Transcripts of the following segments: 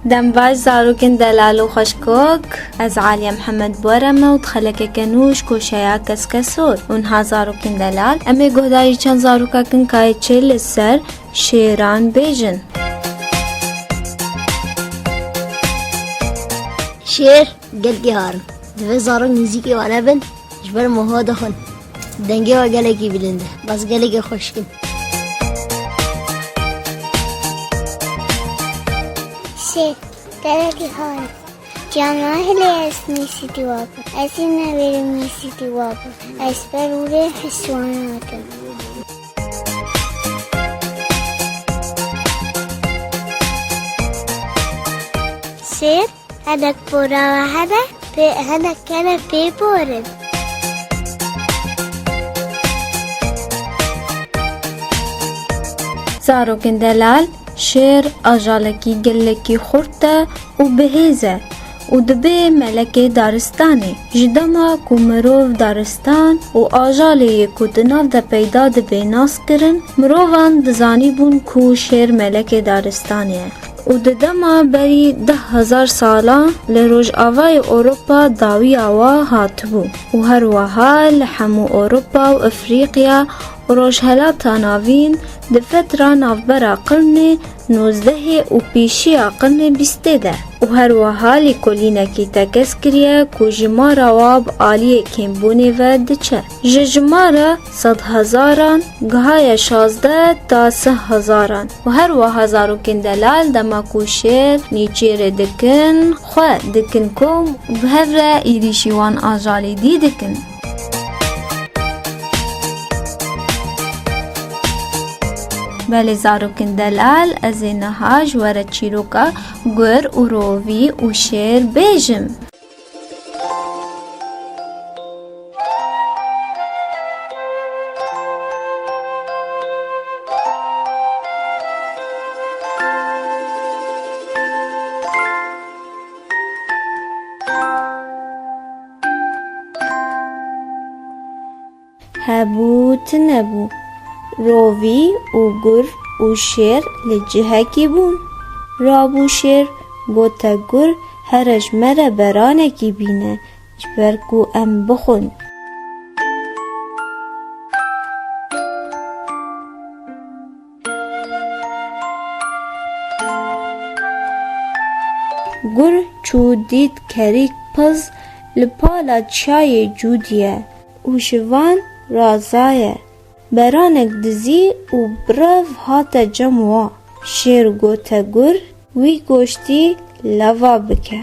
دنباش زاروکن دلالو خشکوک از عالیه محمد بورمه و دخلک کنوش کوشیا کس کسور اونها زاروکن دلال امی گهداری چند زاروکا کن که چه لسر شیران بیجن شیر گلگی هارم دوی زارو نزیکی وانه بن جبر موها دخون دنگی و گلگی بلنده بس گلگی خوشکن شیر گلگی هارم جامعه هلی اسمی سیتی وابا اسی نویرمی سیتی وابا اسپروره حسواناتم شیر هدک پورا و هدک کنه پی پورد زاروکن دلال شیر آجالکی گلکی خورده و بهیزه و دبه ملک دارستانی جدما کو مروف دارستان و آجالی کو دناف ده پیدا دبه ناس کرن مروفان دزانی بون کو شیر ملک دارستانیه و ددما بری 10,000 سالا لروج آوای اوروپا داوی آوا هاتبو و هر وها لحمو اوروپا و افریقیا و روشهلاتا ناوین دفترا نافبرا قرن 19 و پیشی قرن 20 ده و هر وها لیکولینکی تکس کریه کو جمارا واب آلیه کمبونه و دچه جمارا 100,000 گهای 16 تا 3,000 و هر وها زاروکن دلال دما کو شیر نیچیر دکن خواه دکن کم و هفره ایریشیوان آجالی دی دکن بله زاروکن دلال از نهاج ورد چیروکا گر و رووی و شیر بیجم هبوت نبو رووی و گر و شیر لجهکی بون رابو شیر گوتا گر هرج مره برانکی بینه جبرگو ام بخون گر چو دید کریک پز لپالا چای جودیه و شوان رازایه برانک دزی و برف هاتا جموا شیر گوتا گر وی گوشتی لوا بکه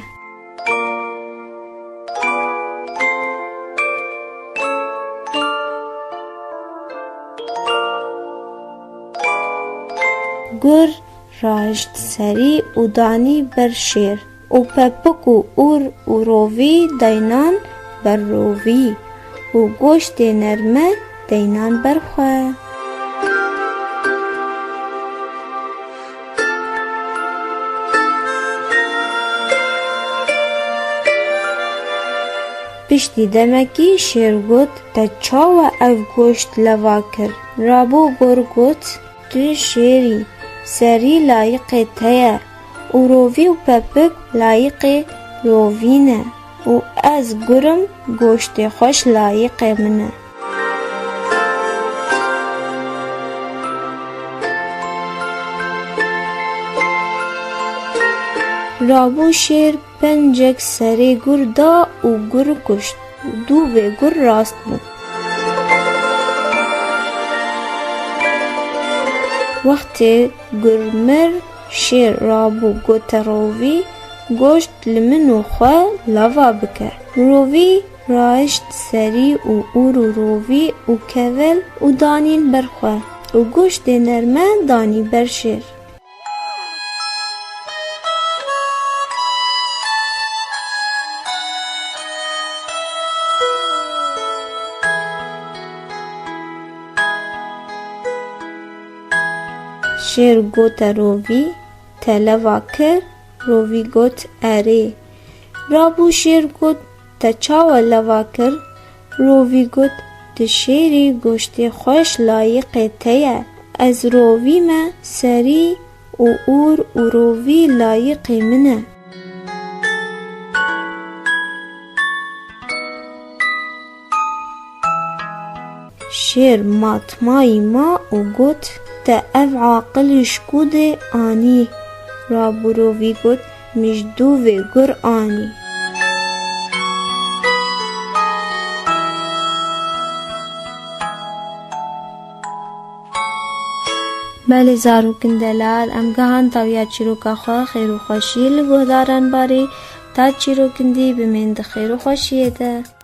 گر راشت سری و دانی بر شیر و پپک و اور و رووی دینان بر رووی و گوشت نرمه دینان برخواه پشتی دمکی شیر گوت تا چاو او گوشت لوا کر رابو گر گوت تو شیری سری لایق تیه و رووی و پپک لایق رووینه و از گرم گوشت خوش لایق منه رابو شیر پنجک سری گر دا و گر کشت دو به گر راست بود وقتی گر مر شیر رابو گوت رووی گوشت لمنو خواه لوا بکر رووی راشت سری و اور رووی و کول و دانین برخواه و گوشت نرمه دانی بر شیر شیر گوت رووی تلوا کر رووی گوت اره رابو شیر گوت تا چاو لوا کر رووی گوت تشیری گوشت خوش لایق تیه از رووی ما سری و اور و رووی لایقی منه. شیر ماتمای ما و گوت تا اف عاقلش کود آنی. رابرووی گوت مجدوه گر آنی. بله زاروکن دلال ام گهان تاویا چیروکا خواه خیر و خوشی لگوهدارن باری تا چیروکن دی بمند خیر و خوشیه ده.